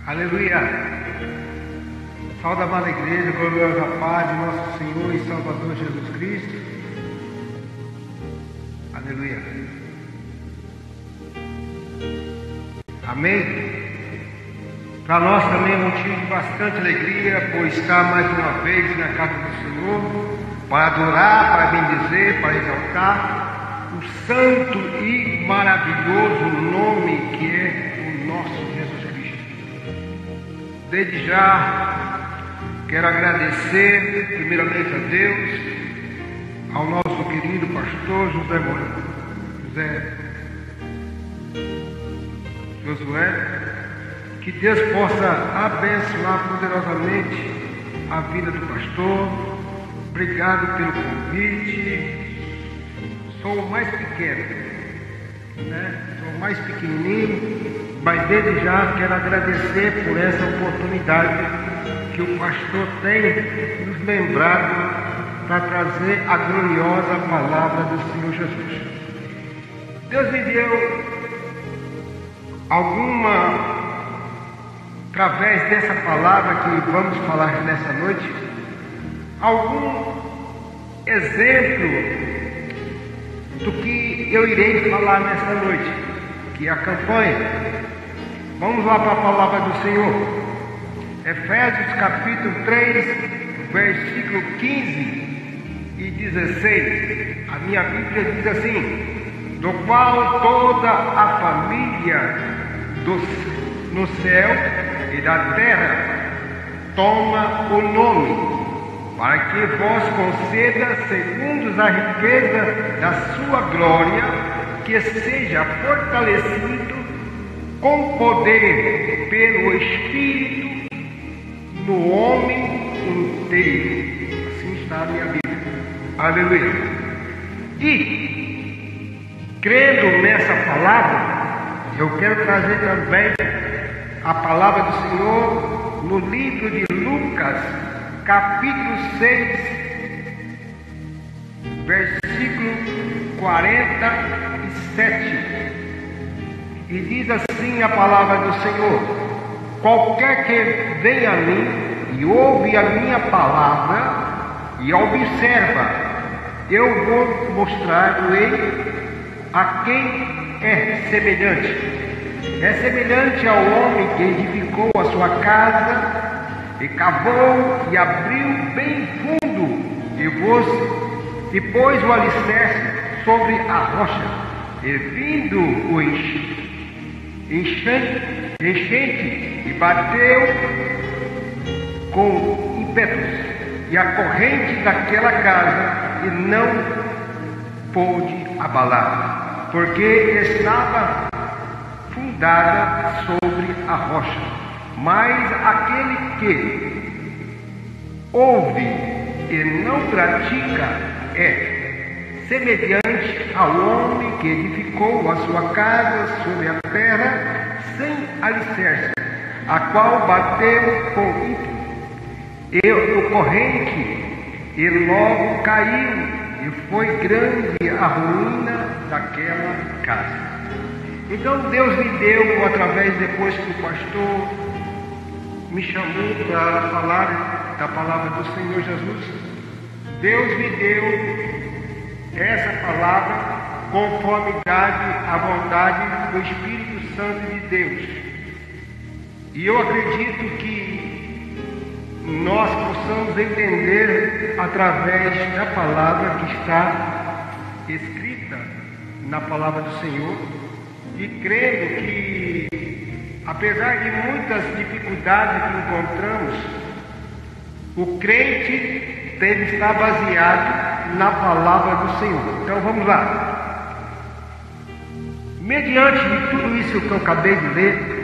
Aleluia! Salve a amada igreja, gloriosa paz de nosso Senhor e Salvador Jesus Cristo. Aleluia! Amém? Para nós também é motivo de bastante alegria por estar mais uma vez na casa do Senhor, para adorar, para bendizer, para exaltar o santo e maravilhoso nome que é o nosso Jesus Cristo. Desde já quero agradecer primeiramente a Deus, ao nosso querido pastor Josué, que Deus possa abençoar poderosamente a vida do pastor. Obrigado pelo convite. Sou o mais pequeno, Sou o mais pequenininho, mas desde já quero agradecer por essa oportunidade que o pastor tem nos lembrado para trazer a gloriosa palavra do Senhor Jesus. Deus me deu através dessa palavra que vamos falar nessa noite, algum exemplo do que eu irei falar nessa noite, que é a campanha. Vamos lá para a palavra do Senhor. Efésios capítulo 3, versículo 15 e 16. A minha Bíblia diz assim: do qual toda a família no céu e da terra toma o nome, para que vos conceda, segundo a riqueza da sua glória, que seja fortalecido com poder pelo Espírito no homem inteiro. Assim está a minha Bíblia. Aleluia. E, crendo nessa palavra, eu quero trazer também a palavra do Senhor no livro de Lucas, capítulo 6, versículo 47. E diz assim a palavra do Senhor: qualquer que venha a mim e ouve a minha palavra e observa, eu vou mostrar-lhe a quem é semelhante. É semelhante ao homem que edificou a sua casa e cavou e abriu bem fundo e pôs o alicerce sobre a rocha, e vindo o enchente e bateu com ímpetos e a corrente daquela casa, e não pôde abalar, porque estava fundada sobre a rocha. Mas aquele que ouve e não pratica é semelhante ao homem que edificou a sua casa sobre a terra sem alicerce, a qual bateu com ímpeto e o corrente, e logo caiu, e foi grande a ruína daquela casa. Então Deus me deu, através, depois que o pastor me chamou para falar da palavra do Senhor Jesus, Deus me deu essa palavra conformidade à vontade do Espírito Santo de Deus. E eu acredito que nós possamos entender através da palavra que está escrita na palavra do Senhor, e crendo que, apesar de muitas dificuldades que encontramos, o crente deve estar baseado na palavra do Senhor. Então vamos lá. Mediante de tudo isso que eu acabei de ler,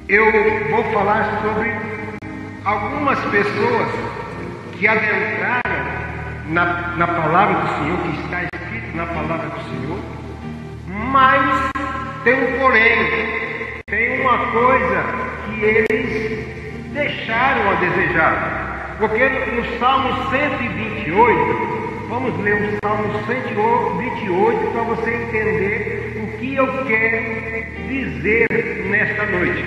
eu vou falar sobre algumas pessoas que adentraram na palavra do Senhor, que está escrito na palavra do Senhor, mas tem um porém, tem uma coisa que eles deixaram a desejar. Porque no Salmo 128, vamos ler o Salmo 128 para você entender o que eu quero dizer nesta noite.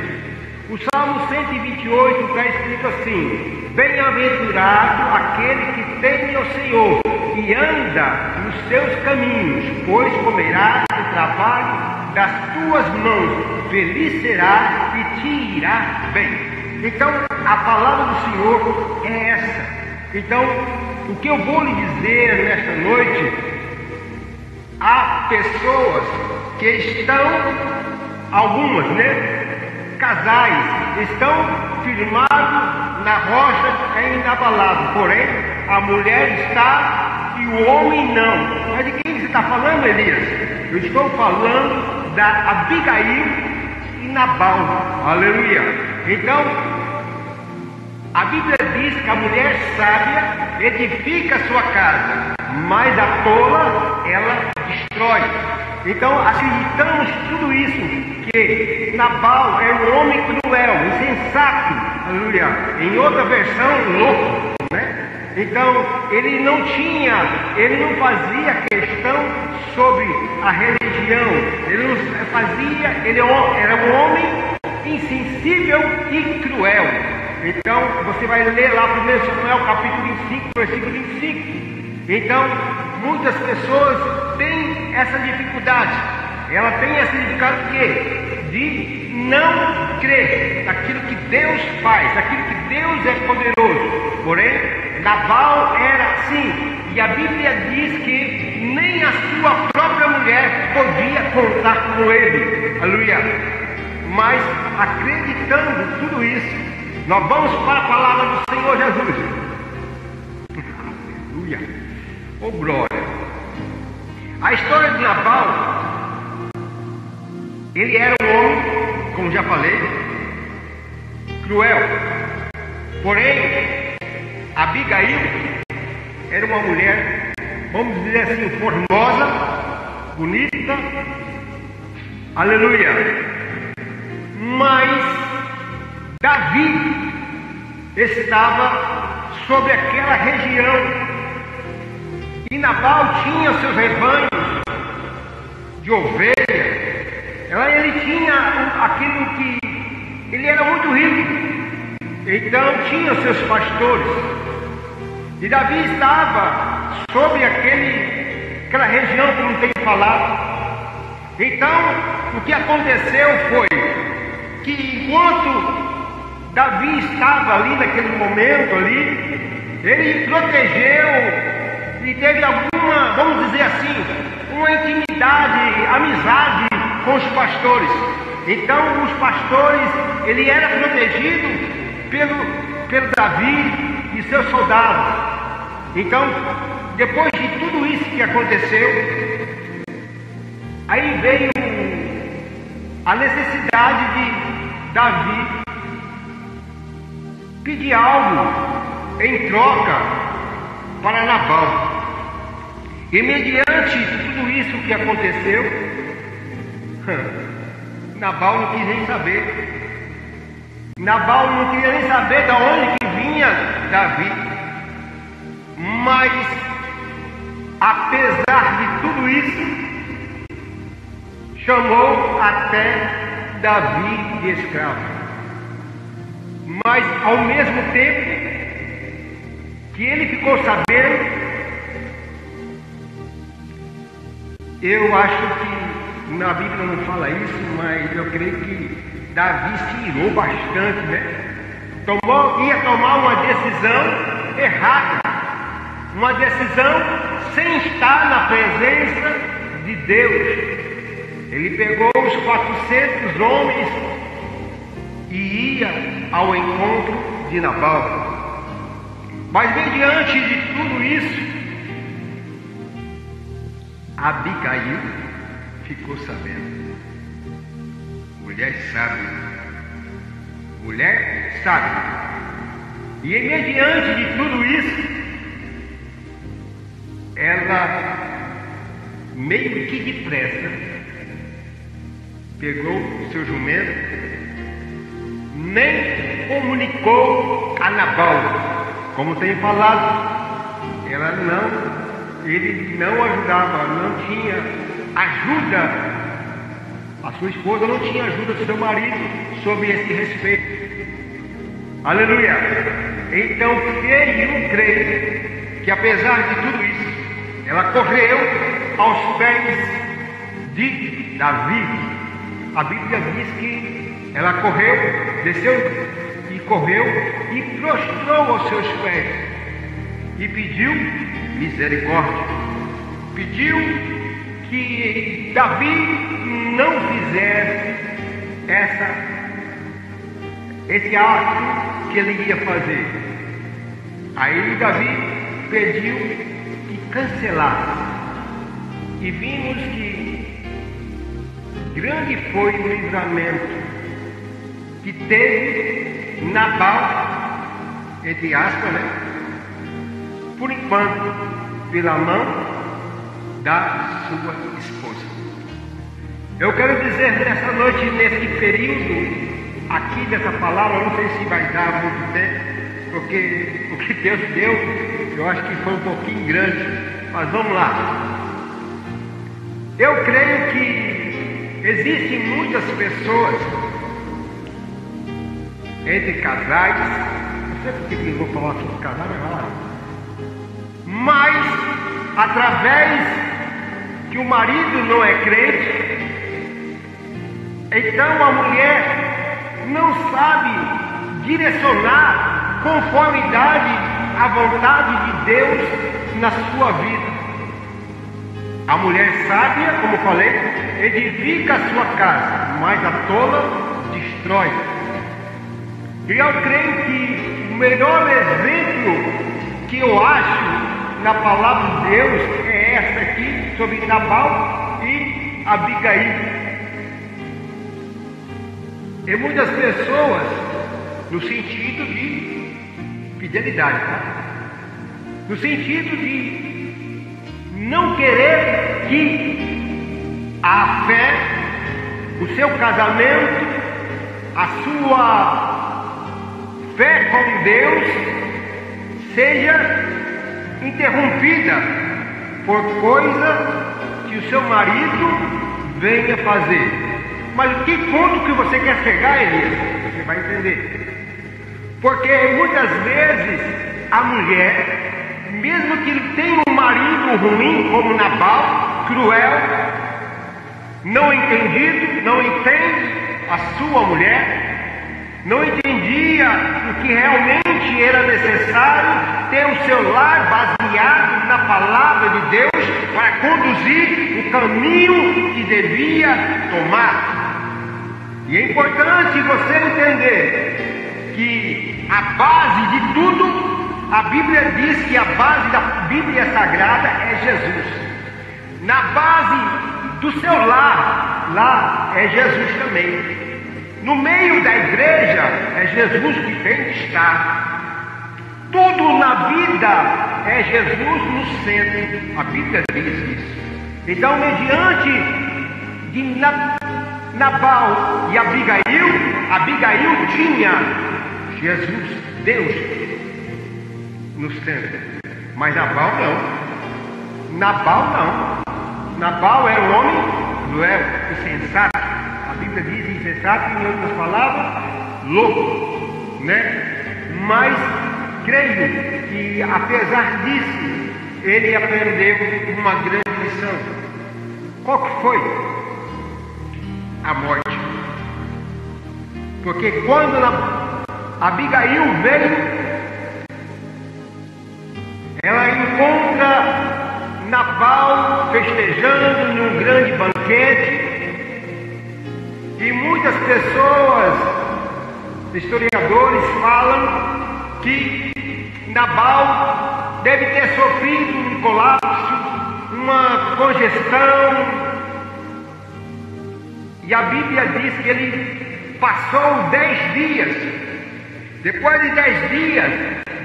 O Salmo 128 está escrito assim: bem-aventurado aquele que teme ao Senhor e anda nos seus caminhos, pois comerá do trabalho das tuas mãos, feliz será e te irá bem. Então, a palavra do Senhor é essa. Então, o que eu vou lhe dizer nesta noite, há pessoas que estão, algumas, casais, estão firmados na rocha inabalável, porém, a mulher está e o homem não. Mas de quem você está falando, Elias? Eu estou falando da Abigail e Nabal. Aleluia! Então, a Bíblia diz que a mulher sábia edifica a sua casa, mas a tola, ela destrói. Então, acreditamos tudo isso, que Nabal é um homem cruel, insensato, aleluia. Em outra versão, louco, Então, ele não fazia questão sobre a religião, ele não fazia, ele era um homem insensível e cruel. Então, você vai ler lá 1 Samuel capítulo 25, versículo 25. Então, muitas pessoas têm essa dificuldade. Ela tem essa dificuldade de quê? De não crer naquilo que Deus faz, naquilo que Deus é poderoso. Porém, Nabal era assim. E a Bíblia diz que nem a sua própria mulher podia contar com ele. Aleluia. Mas, acreditando tudo isso, nós vamos para a palavra do Senhor Jesus. Aleluia. Oh, glória. A história de Nabal, ele era um homem, como já falei, cruel. Porém, Abigail era uma mulher, vamos dizer assim, formosa, bonita. Aleluia. Mas Davi estava sobre aquela região e Nabal tinha seus rebanhos de ovelhas. Ele tinha aquilo que ele era muito rico, então tinha seus pastores. E Davi estava sobre aquela região que não tem falado. Então, o que aconteceu foi que enquanto Davi estava ali naquele momento ali, ele protegeu e teve alguma, vamos dizer assim, uma intimidade, amizade com os pastores. Então os pastores, ele era protegido pelo Davi e seus soldados. Então, depois de tudo isso que aconteceu, aí veio a necessidade de Davi pedir algo em troca para Nabal. E mediante tudo isso que aconteceu, Nabal não quis nem saber. Nabal não queria nem saber de onde que vinha Davi. Mas, apesar de tudo isso, chamou até Davi de escravo. Mas, ao mesmo tempo que ele ficou sabendo, eu acho que na Bíblia não fala isso, mas eu creio que Davi se irou bastante, ia tomar uma decisão errada, uma decisão sem estar na presença de Deus. Ele pegou os 400 homens e ia ao encontro de Nabal. Mas mediante de tudo isso, Abigail ficou sabendo. Mulher sábia. Mulher sábia. E mediante de tudo isso, ela meio que depressa pegou seu jumento, nem comunicou a Nabal. Como tem falado, ela não ele não ajudava, não tinha ajuda. A sua esposa não tinha ajuda do seu marido sobre esse respeito. Aleluia! Então, creio que apesar de tudo isso, ela correu aos pés de Davi. A Bíblia diz que ela correu, desceu e correu e prostrou aos seus pés e pediu misericórdia. Pediu que Davi não fizesse esse ato que ele ia fazer. Aí Davi pediu que cancelasse. E vimos que grande foi o livramento que teve Nabal, entre aspas, né? Por enquanto, pela mão da sua esposa. Eu quero dizer nessa noite, nesse período aqui dessa palavra, não sei se vai dar muito tempo, porque o que Deus deu, eu acho que foi um pouquinho grande, mas vamos lá. Eu creio que existem muitas pessoas entre casais, não sei porque eu vou falar sobre casais, mas através que o marido não é crente, então a mulher não sabe direcionar conformidade à vontade de Deus na sua vida. A mulher sábia, como falei, edifica a sua casa, mas a tola destrói. E eu creio que o melhor exemplo que eu acho na palavra de Deus é essa aqui, sobre Nabal e Abigail. E muitas pessoas, no sentido de fidelidade, tá? No sentido de não querer que a fé, o seu casamento, a sua fé com Deus seja interrompida por coisa que o seu marido venha fazer. Mas que ponto que você quer chegar, Elias? Você vai entender. Porque muitas vezes a mulher, mesmo que tenha um marido ruim como Nabal, cruel, não entendido, não entende a sua mulher, não entendia o que realmente era necessário ter o seu lar baseado na palavra de Deus para conduzir o caminho que devia tomar. E é importante você entender que a base de tudo, a Bíblia diz que a base da Bíblia Sagrada é Jesus. Na base do seu lar, lá é Jesus também. No meio da igreja é Jesus que tem que estar. Tudo na vida é Jesus no centro. A Bíblia diz isso. Então, mediante de Nabal e Abigail tinha Jesus, Deus, no centro. Mas Nabal não. Nabal era um homem cruel, insensato. A Bíblia diz insensato, em outras palavras, louco, né? Mas creio que apesar disso, ele aprendeu uma grande lição. Qual que foi? A morte. Porque quando Abigail veio, ela encontra Nabal festejando num grande banquete, e muitas pessoas, historiadores, falam que Nabal deve ter sofrido um colapso, uma congestão. E a Bíblia diz que ele passou 10 dias. Depois de 10 dias,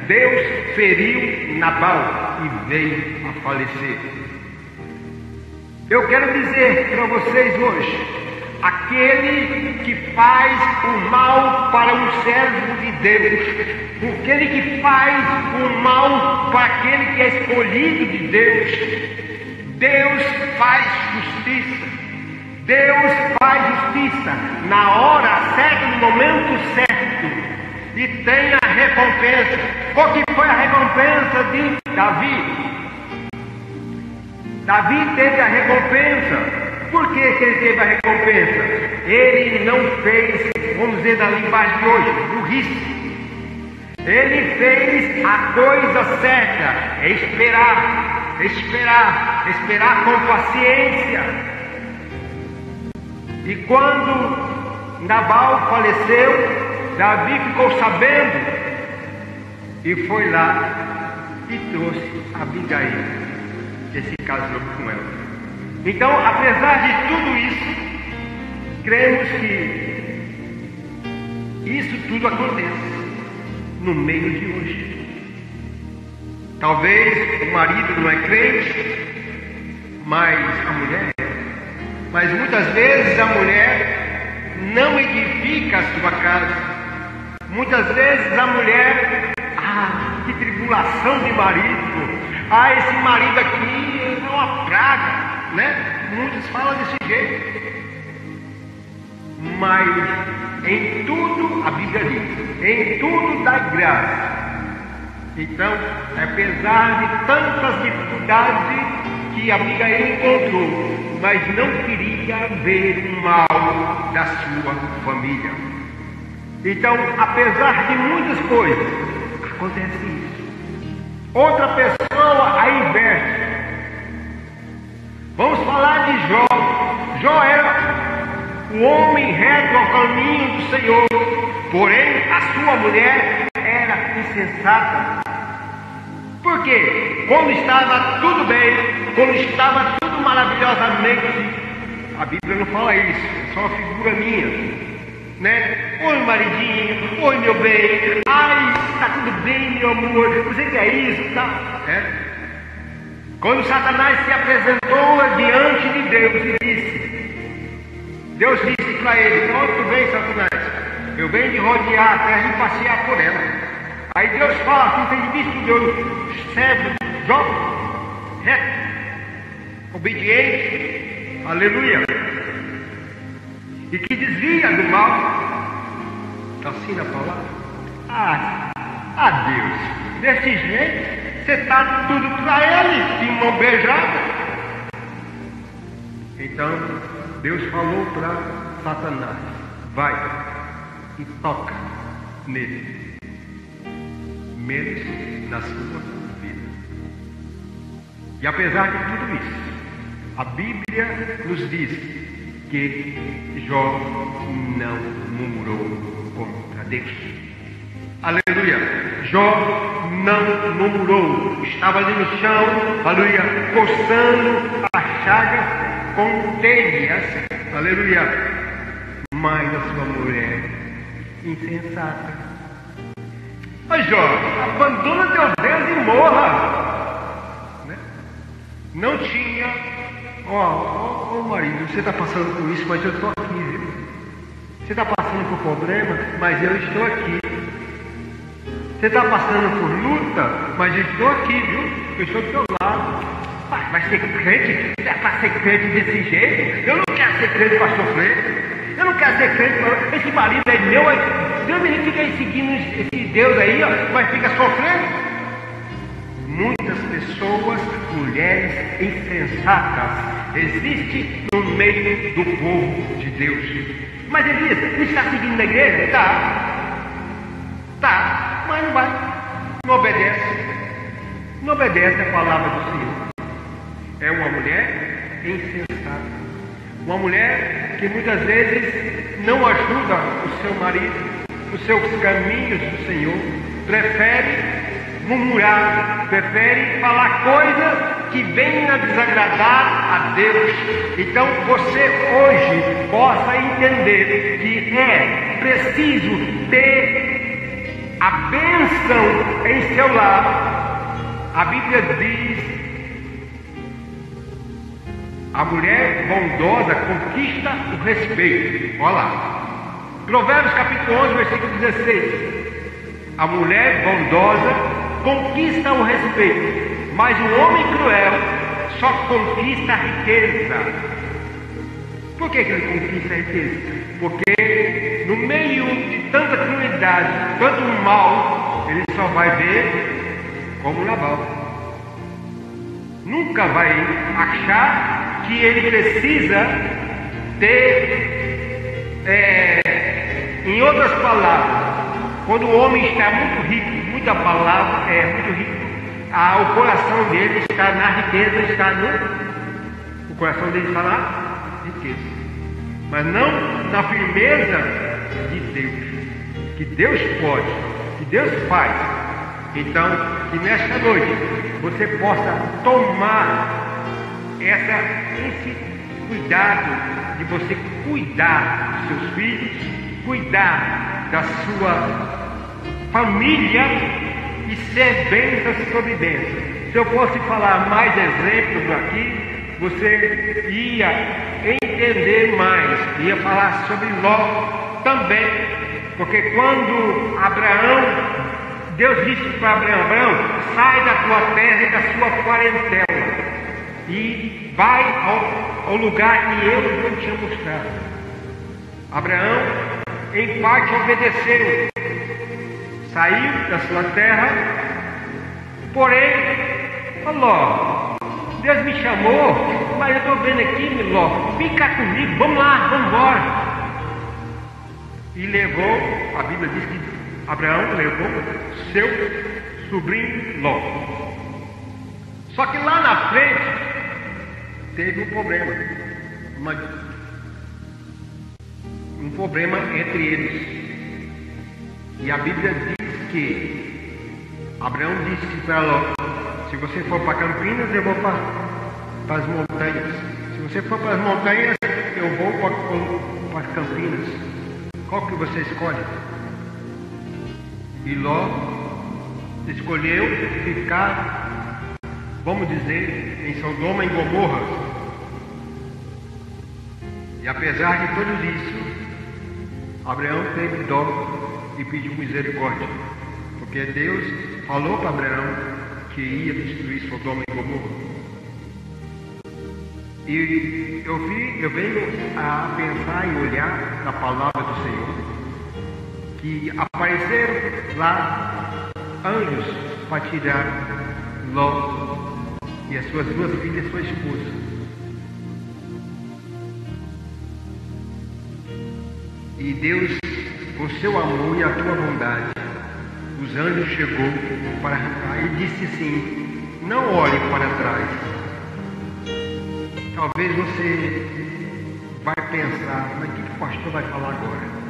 Deus feriu Nabal e veio a falecer. Eu quero dizer para vocês hoje, aquele que faz o mal para um servo de Deus, aquele que faz o mal para aquele que é escolhido de Deus. Deus faz justiça. Deus faz justiça na hora certa, no momento certo, e tem a recompensa. Qual que foi a recompensa de Davi? Davi teve a recompensa. Por que ele teve a recompensa? Ele não fez, vamos dizer na linguagem de hoje, burrice. Ele fez a coisa certa, é esperar com paciência. E quando Nabal faleceu, Davi ficou sabendo e foi lá e trouxe Abigail e se casou com ela. Então, apesar de tudo isso, cremos que isso tudo acontece no meio de hoje. Talvez o marido não é crente, mas a mulher é. Mas muitas vezes a mulher não edifica a sua casa. Muitas vezes a mulher, que tribulação de marido. Esse marido aqui é uma praga. Né? Muitos falam desse jeito, mas em tudo a Bíblia diz, em tudo dá graça. Então, apesar de tantas dificuldades que Abigail encontrou, mas não queria ver o mal da sua família. Então, apesar de muitas coisas, acontece isso. Outra pessoa a inverte. Vamos falar de Jó. Jó era o homem reto ao caminho do Senhor, porém a sua mulher era insensata. Por quê? Quando estava tudo bem, quando estava tudo maravilhosamente, a Bíblia não fala isso, é só uma figura minha, né? Oi maridinho, oi meu bem, tá tudo bem meu amor, você quer isso, tá? Quando Satanás se apresentou diante de Deus e Deus disse para ele: onde tu vem, Satanás? Eu venho de rodear a terra e passear por ela. Aí Deus fala assim: tem visto Deus, servo, Jó, reto, obediente, aleluia, e que desvia do mal, assim na palavra. Deus, desse jeito você está tudo para ele, de mão beijada. Então Deus falou para Satanás: vai e toca nele, menos na sua vida. E apesar de tudo isso, a Bíblia nos diz que Jó não murmurou contra Deus. Aleluia. Jó não murmurou, estava ali no chão, aleluia, coçando a chaga com telhas, aleluia. Mas a sua mulher insensata: Jó, abandona teu Deus e morra, né? Não tinha, marido, você está passando por isso, mas eu estou aqui, viu? Você está passando por problema, mas eu estou aqui. Você está passando por luta, mas eu estou aqui, viu? Eu estou do teu lado. Vai ser crente? É para ser crente desse jeito? Eu não quero ser crente para sofrer. Eu não quero ser crente para... Esse marido é meu. Deus me fica aí seguindo esse Deus aí, mas fica sofrendo. Muitas pessoas, mulheres insensatas, existem no meio do povo de Deus. Mas Elias, você está seguindo na igreja? Tá, mas não vai, não obedece a palavra do Senhor. É uma mulher insensata, uma mulher que muitas vezes não ajuda o seu marido nos seus caminhos do Senhor, prefere murmurar, prefere falar coisas que venham a desagradar a Deus. Então você hoje possa entender que é preciso ter a bênção em seu lar. A Bíblia diz A mulher bondosa conquista o respeito. Olha lá. Provérbios capítulo 11, versículo 16. A mulher bondosa conquista o respeito, mas o homem cruel só conquista a riqueza. Por que ele conquista a riqueza? Porque no meio de tanta crueldade, tanto mal, ele só vai ver como Nabal. Nunca vai achar que ele precisa ter, em outras palavras, quando o homem está muito rico, muita palavra, muito rico, o coração dele está na riqueza, o coração dele está na riqueza, mas não na firmeza de Deus, que Deus pode, que Deus faz. Então, que nesta noite você possa tomar esse cuidado de você cuidar dos seus filhos, cuidar da sua família e ser bênção sobre bênção. Se eu fosse falar mais exemplos aqui, você ia entender mais, ia falar sobre Ló também, porque quando Deus disse para Abraão, sai da tua terra e da sua parentela e vai ao lugar que eu vou te mostrar. Abraão, em parte, obedeceu, saiu da sua terra, porém, Ló, Deus me chamou, mas eu estou vendo aqui, Ló, fica comigo, vamos lá, vamos embora. E levou, a Bíblia diz que Abraão levou seu sobrinho Ló. Só que lá na frente teve um problema, um problema entre eles. E a Bíblia diz que Abraão disse para Ló: se você for para Campinas, eu vou para as montanhas. Se você for para as montanhas, eu vou para Campinas. Qual que você escolhe? E Ló escolheu ficar, vamos dizer, em Sodoma e Gomorra. E apesar de tudo isso, Abraão teve dó e pediu misericórdia, porque Deus falou para Abraão que ia destruir Sodoma e Gomorra. E eu venho a pensar e olhar na palavra do Senhor, que apareceram lá anjos para tirar Ló e as suas duas filhas e sua esposa. E Deus, com seu amor e a tua bondade, os anjos chegou para arrancar e disse assim: não olhe para trás. Talvez você vai pensar, mas o que o pastor vai falar agora?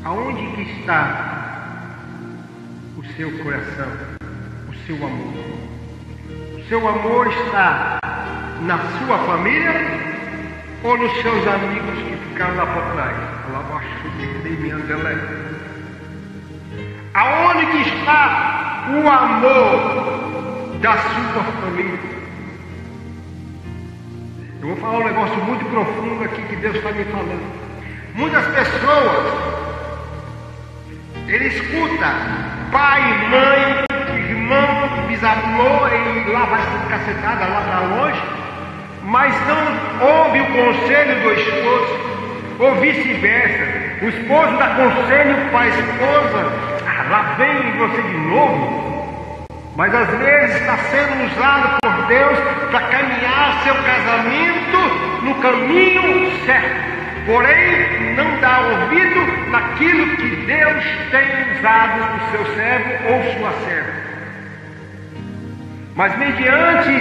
Aonde que está o seu coração, o seu amor? O seu amor está na sua família ou nos seus amigos que ficaram lá para trás? Lá abaixo, que minha André. Aonde que está o amor da sua família? Eu vou falar um negócio muito profundo aqui que Deus está me falando. Muitas pessoas, ele escuta pai, mãe, irmão, bisavô, e lá vai ser cacetada lá para longe, mas não ouve o conselho do esposo, ou vice-versa. O esposo dá conselho para a esposa: lá vem você de novo. Mas às vezes está sendo usado por Deus para caminhar seu casamento no caminho certo. Porém, não dá ouvido naquilo que Deus tem usado o seu servo ou sua serva. Mas mediante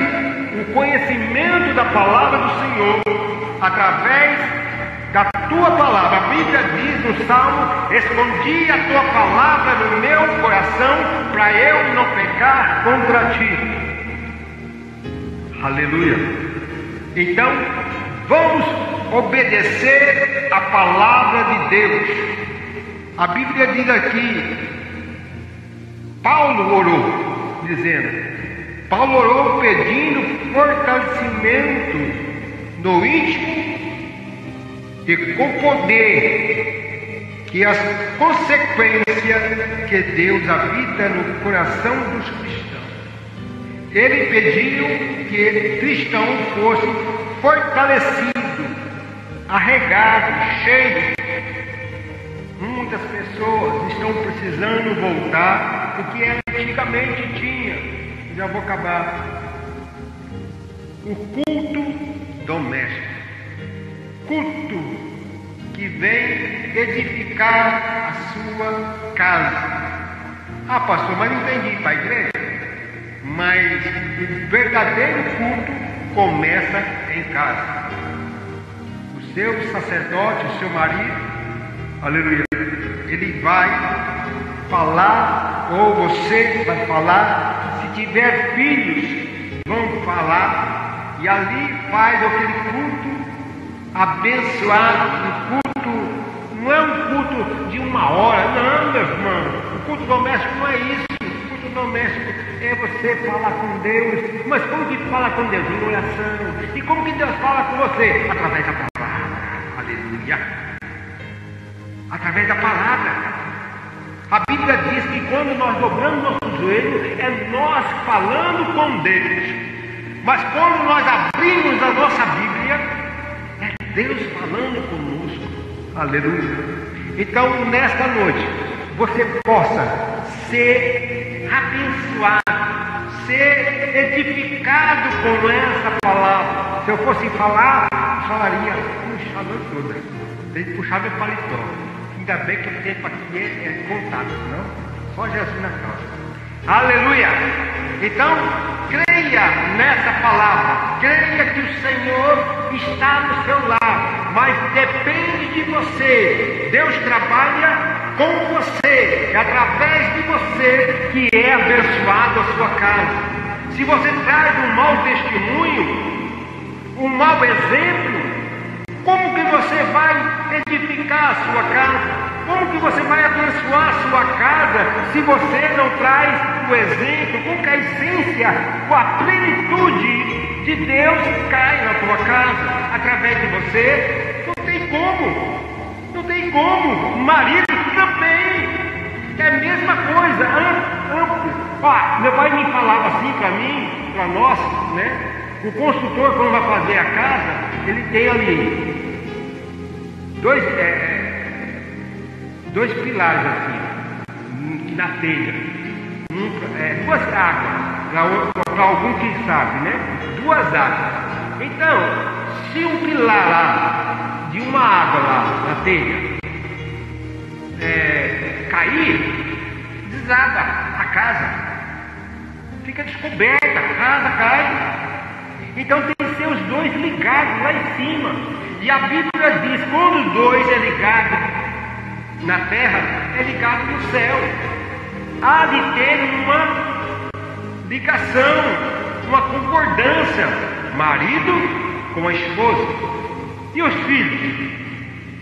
o conhecimento da palavra do Senhor, através da tua palavra, a Bíblia diz no Salmo: escondi a tua palavra no meu coração para eu não pecar contra ti. Aleluia. Então, vamos obedecer a palavra de Deus. A Bíblia diz aqui, Paulo orou, dizendo: Paulo orou pedindo fortalecimento no íntimo e com poder, que as consequências que Deus habita no coração dos cristãos. Ele pediu que cristão fosse fortalecido, arregado, cheio. Muitas pessoas estão precisando voltar o que antigamente tinha. Já vou acabar. O culto doméstico. Culto que vem edificar a sua casa. Ah, pastor, mas não entendi para a igreja. Mas o verdadeiro culto começa em casa. O seu sacerdote, o seu marido, aleluia, ele vai falar, ou você vai falar. Se tiver filhos, vão falar, e ali faz aquele culto abençoado. Um culto, não é um culto de 1 hora, não, meu irmão. O culto doméstico não é isso. O culto doméstico é você falar com Deus. Mas como que fala com Deus? Em oração. E como que Deus fala com você? Através da palavra. Aleluia. Através da palavra. A Bíblia diz que quando nós dobramos nosso joelho, é nós falando com Deus. Mas quando nós abrimos a nossa Bíblia, é Deus falando conosco. Aleluia. Então, nesta noite, você possa ser abençoado, ser edificado com essa palavra. Se eu fosse falar, eu falaria, puxa a noite toda. Tem que puxar meu paletó. Ainda bem que o tempo aqui é contato, não? Só Jesus na causa. Aleluia! Então, creia nessa palavra. Creia que o Senhor está no seu lar. Mas depende de você. Deus trabalha com você. É através de você que é abençoado a sua casa. Se você traz um mau testemunho, um mau exemplo, como que você vai edificar a sua casa? Como que você vai abençoar a sua casa se você não traz o exemplo, com que a essência, com a plenitude de Deus cai na tua casa através de você? Não tem como. Não tem como. O marido também. É a mesma coisa. Meu pai me falava assim para mim, para nós, né? O construtor, quando vai fazer a casa, ele tem ali dois pilares assim, na telha. Duas águas, para algum que sabe, né? Duas águas. Então, se um pilar lá, de uma água lá na telha, cair, desaba a casa. Fica descoberta, a casa cai. Então tem que ser os dois ligados lá em cima. E a Bíblia diz, quando os dois é ligado na terra, é ligado no céu. Há de ter uma ligação, uma concordância, marido com a esposa. E os filhos?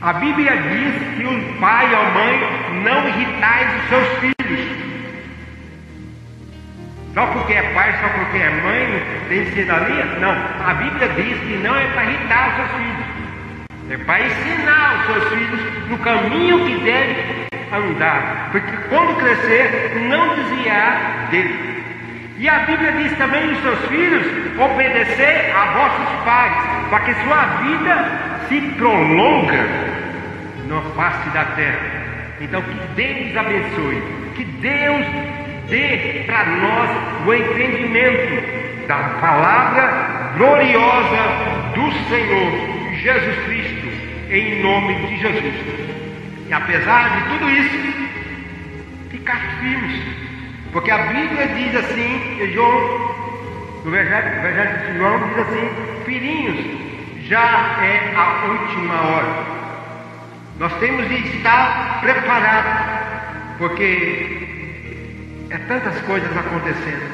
A Bíblia diz que o pai e a mãe não irritais os seus filhos. Só porque é pai, só porque é mãe, tem cidadania? Não. A Bíblia diz que não é para irritar os seus filhos. É para ensinar os seus filhos no caminho que deve andar. Porque quando crescer, não desviar dele. E a Bíblia diz também os seus filhos obedecer a vossos pais, para que sua vida se prolonga na face da terra. Então que Deus abençoe. Que Deus dê para nós o entendimento da palavra gloriosa do Senhor Jesus Cristo, em nome de Jesus. E apesar de tudo isso, ficar firmes, porque a Bíblia diz assim, no Evangelho de João diz assim, filhinhos, já é a última hora. Nós temos de estar preparados, porque é tantas coisas acontecendo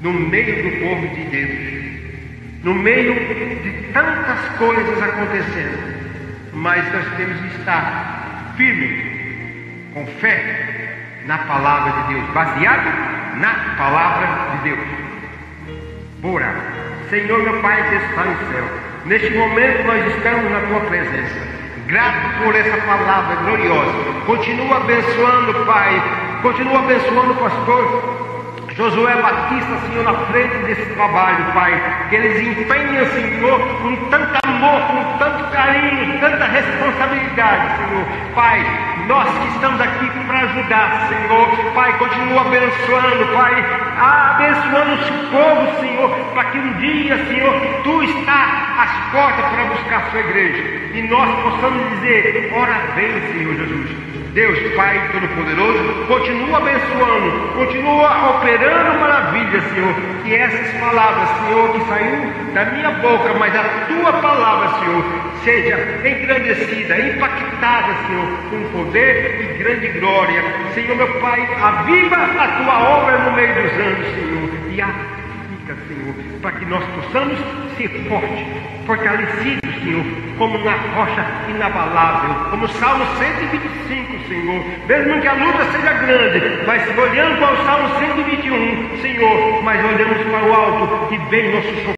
no meio do povo de Deus, no meio de tantas coisas acontecendo, mas nós temos de estar firmes, com fé na palavra de Deus, baseado na palavra de Deus. Vou orar. Senhor, meu Pai que está no céu, neste momento nós estamos na Tua presença. Grato por essa palavra gloriosa. Continua abençoando, Pai. Continua abençoando o pastor Josué Batista, Senhor, na frente desse trabalho, Pai, que eles empenham, Senhor, com tanto amor, com tanto carinho, tanta responsabilidade, Senhor. Pai, nós que estamos aqui para ajudar, Senhor, Pai, continua abençoando, Pai, abençoando esse povo, Senhor, para que um dia, Senhor, Tu está às portas para buscar a Sua igreja, e nós possamos dizer, ora vem, Senhor Jesus. Deus, Pai Todo-Poderoso, continua abençoando, continua operando maravilhas, Senhor. Que essas palavras, Senhor, que saiu da minha boca, mas a Tua palavra, Senhor, seja engrandecida, impactada, Senhor, com poder e grande glória. Senhor, meu Pai, aviva a Tua obra no meio dos anos, Senhor, e Senhor, para que nós possamos ser fortes, fortalecidos, Senhor, como na rocha inabalável, como o Salmo 125, Senhor, mesmo que a luta seja grande, mas olhando para o Salmo 121, Senhor, mas olhamos para o alto e vem nosso socorro.